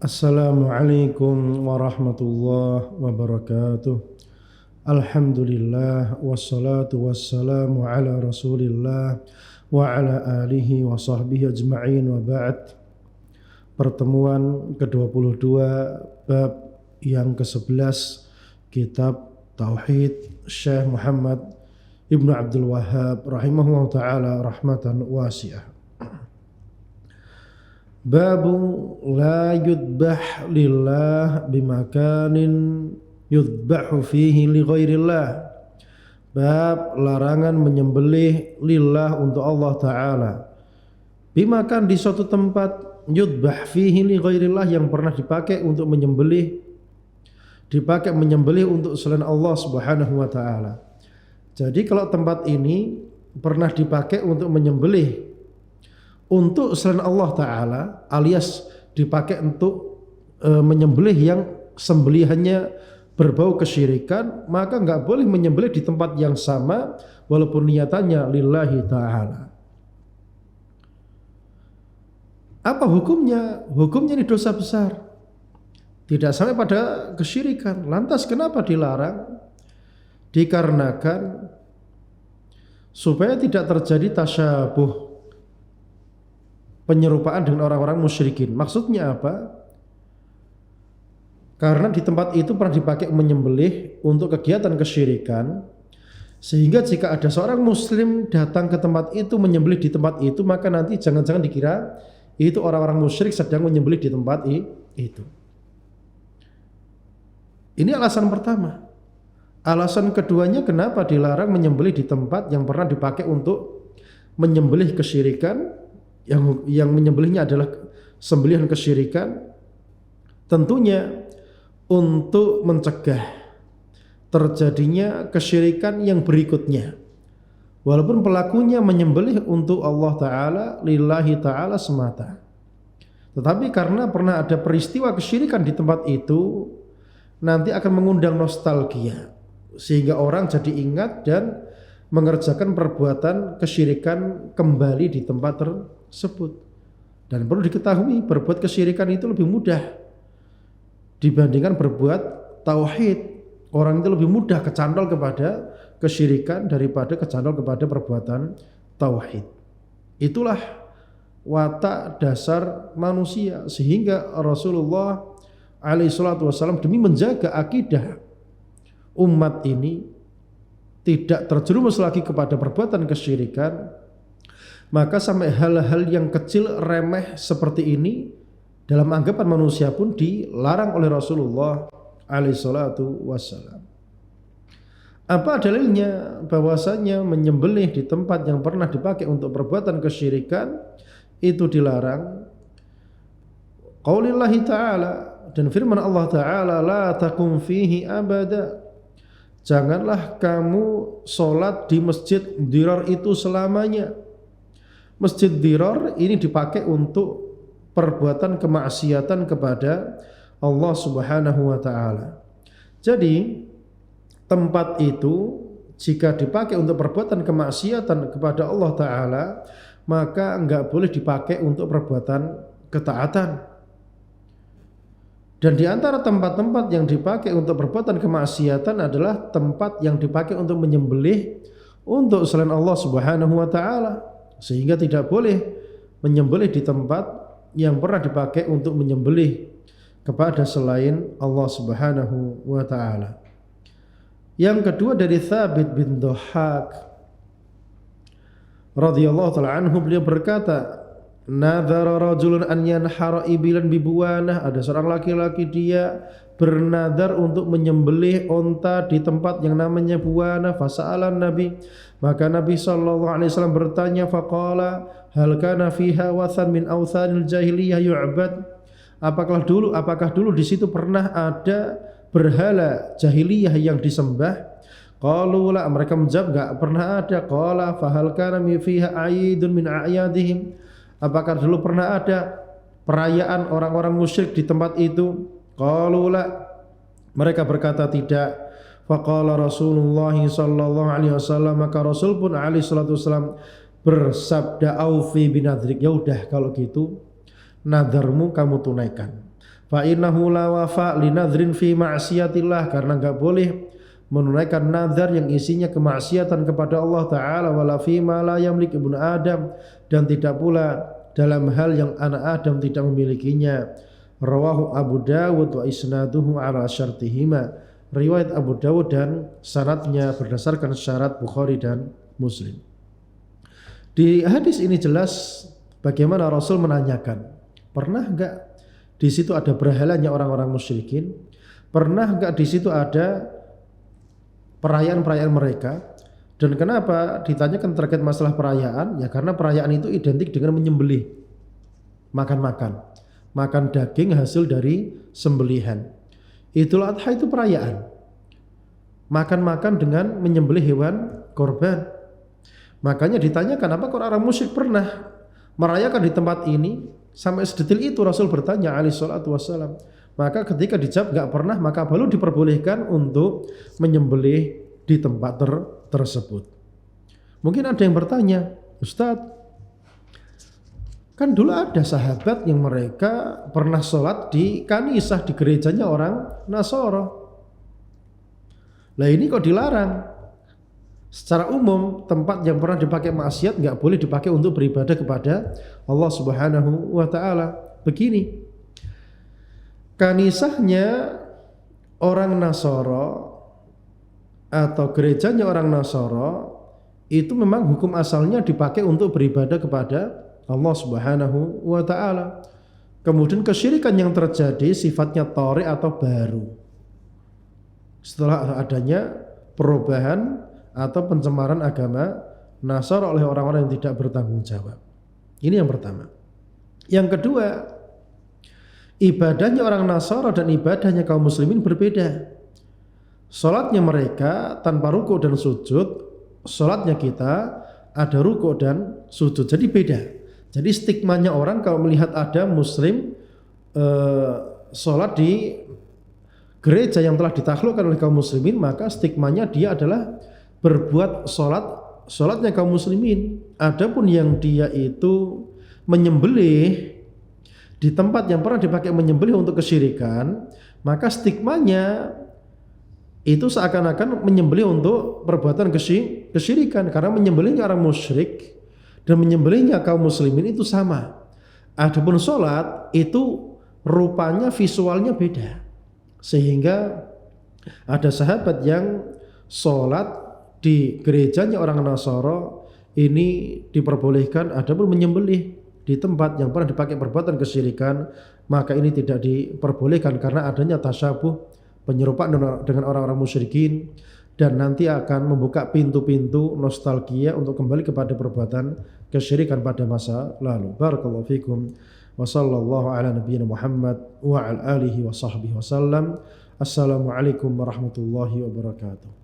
Assalamualaikum warahmatullahi wabarakatuh. Alhamdulillah wassalatu wassalamu ala Rasulillah wa ala alihi wa sahbihi ajma'in wa ba'd. Pertemuan ke-22 bab yang ke-11 kitab Tauhid Syekh Muhammad Ibnu Abdul Wahhab rahimahullah ta'ala rahmatan wasi'ah. Babu la yudbah lillah bimakanin yudbahu fihi li ghairillah. Bab larangan menyembelih lillah untuk Allah Ta'ala bimakan di suatu tempat yudbah fihi li ghairillah yang pernah dipakai untuk menyembelih, dipakai menyembelih untuk selain Allah Subhanahu wa Ta'ala. Jadi kalau tempat ini pernah dipakai untuk menyembelih untuk selain Allah Ta'ala alias dipakai untuk menyembelih yang sembelihannya berbau kesyirikan, maka enggak boleh menyembelih di tempat yang sama walaupun niatannya lillahi ta'ala. Apa hukumnya? Hukumnya ini dosa besar, tidak sampai pada kesyirikan. Lantas kenapa dilarang? Dikarenakan supaya tidak terjadi tasyabuh, penyerupaan dengan orang-orang musyrikin. Maksudnya apa? Karena di tempat itu pernah dipakai menyembelih untuk kegiatan kesyirikan, sehingga jika ada seorang muslim datang ke tempat itu menyembelih di tempat itu, maka nanti jangan-jangan dikira itu orang-orang musyrik sedang menyembelih di tempat itu. Ini alasan pertama. Alasan keduanya kenapa dilarang menyembelih di tempat yang pernah dipakai untuk menyembelih kesyirikan, yang menyembelihnya adalah sembelihan kesyirikan, tentunya untuk mencegah terjadinya kesyirikan yang berikutnya. Walaupun pelakunya menyembelih untuk Allah Ta'ala, lillahi ta'ala semata, tetapi karena pernah ada peristiwa kesyirikan di tempat itu, nanti akan mengundang nostalgia, sehingga orang jadi ingat dan mengerjakan perbuatan kesyirikan kembali di tempat tersebut. Dan perlu diketahui, berbuat kesyirikan itu lebih mudah dibandingkan berbuat tauhid. Orang itu lebih mudah kecantol kepada kesyirikan daripada kecantol kepada perbuatan tauhid. Itulah watak dasar manusia, sehingga Rasulullah SAW demi menjaga akidah umat ini tidak terjerumus lagi kepada perbuatan kesyirikan, maka sampai hal-hal yang kecil remeh seperti ini dalam anggapan manusia pun dilarang oleh Rasulullah SAW. Apa dalilnya bahwasanya menyembelih di tempat yang pernah dipakai untuk perbuatan kesyirikan itu dilarang? Qaulillahi ta'ala, dan firman Allah Ta'ala, la taqum fihi abada, janganlah kamu sholat di masjid dirar itu selamanya. Masjid dirar ini dipakai untuk perbuatan kemaksiatan kepada Allah Subhanahu wa Ta'ala. Jadi tempat itu jika dipakai untuk perbuatan kemaksiatan kepada Allah Ta'ala, maka enggak boleh dipakai untuk perbuatan ketaatan. Dan di antara tempat-tempat yang dipakai untuk perbuatan kemaksiatan adalah tempat yang dipakai untuk menyembelih untuk selain Allah Subhanahu wa Ta'ala, sehingga tidak boleh menyembelih di tempat yang pernah dipakai untuk menyembelih kepada selain Allah Subhanahu wa Ta'ala. Yang kedua dari Thabit bin Dhahhak radhiyallahu ta'ala anhu, beliau berkata, nadhara rajulun an yanhara ibilan bibuwanah, ada seorang laki-laki dia bernadar untuk menyembelih onta di tempat yang namanya Buwana. Fasa'alan Nabi, maka Nabi SAW bertanya, faqala hal kana fiha wathan min awthanil jahiliyah yu'bad, apakah dulu di situ pernah ada berhala jahiliyah yang disembah? Qalu la, mereka menjawab enggak pernah ada. Qala fa hal kana fiha aidun min a'yadihim, apakah dulu pernah ada perayaan orang-orang musyrik di tempat itu? Qalu la, mereka berkata tidak. Faqala Rasulullah sallallahu alaihi wasallam, maka Rasul pun alaihi salatu wasallam bersabda, aufi binadrik, ya udah kalau gitu nadarmu kamu tunaikan. Fa innahu la wafa li nadhrin fi ma'siyatillah, karena enggak boleh menunaikan nazar yang isinya kemaksiatan kepada Allah Ta'ala, wala fi ma la yamlik ibnu Adam, dan tidak pula dalam hal yang anak Adam tidak memilikinya. Rawahu Abu Dawud wa isnaduhu ala syartihima, riwayat Abu Dawud dan sanadnya berdasarkan syarat Bukhari dan Muslim. Di hadis ini jelas bagaimana Rasul menanyakan, pernah enggak di situ ada berhalanya orang-orang musyrikin? Pernah enggak di situ ada perayaan-perayaan mereka? Dan kenapa ditanyakan terkait masalah perayaan? Ya karena perayaan itu identik dengan menyembelih, makan daging hasil dari sembelihan. Idul Adha itu perayaan, makan dengan menyembelih hewan korban. Makanya ditanyakan, apakah orang musyrik pernah merayakan di tempat ini? Sampai sedetil itu Rasul bertanya alaihi salatu wassalam. Maka ketika dijawab enggak pernah, maka baru diperbolehkan untuk menyembelih di tempat tersebut. Mungkin ada yang bertanya, Ustadz, kan dulu ada sahabat yang mereka pernah sholat di kanisah, di gerejanya orang Nasara. Lah ini kok dilarang? Secara umum tempat yang pernah dipakai maksiat nggak boleh dipakai untuk beribadah kepada Allah Subhanahu wa Ta'ala. Begini, kanisahnya orang Nasara atau gerejanya orang Nasara itu memang hukum asalnya dipakai untuk beribadah kepada Allah Subhanahu wa Ta'ala. Kemudian kesyirikan yang terjadi sifatnya thari atau baru setelah adanya perubahan atau pencemaran agama Nasara oleh orang-orang yang tidak bertanggung jawab. Ini yang pertama. Yang kedua, ibadahnya orang Nasara dan ibadahnya kaum muslimin berbeda. Salatnya mereka tanpa ruku' dan sujud, salatnya kita ada ruku' dan sujud, jadi beda. Jadi stigmanya orang kalau melihat ada muslim salat di gereja yang telah ditaklukkan oleh kaum muslimin, maka stigmanya dia adalah berbuat salatnya kaum muslimin. Adapun yang dia itu menyembelih di tempat yang pernah dipakai menyembelih untuk kesyirikan, maka stigmanya itu seakan-akan menyembelih untuk perbuatan kesyirikan, karena menyembelihnya orang musyrik dan menyembelihnya kaum muslimin itu sama. Adapun salat itu rupanya visualnya beda, sehingga ada sahabat yang salat di gerejanya orang Nasara ini diperbolehkan, adapun menyembelih di tempat yang pernah dipakai perbuatan kesyirikan maka ini tidak diperbolehkan karena adanya tasyabuh, penyerupaan dengan orang-orang musyrikin, dan nanti akan membuka pintu-pintu nostalgia untuk kembali kepada perbuatan kesyirikan pada masa lalu. Barakallahu fikum wa sallallahu ala nabiyyina Muhammad wa ala alihi wa sahbihi wasallam. Assalamualaikum warahmatullahi wabarakatuh.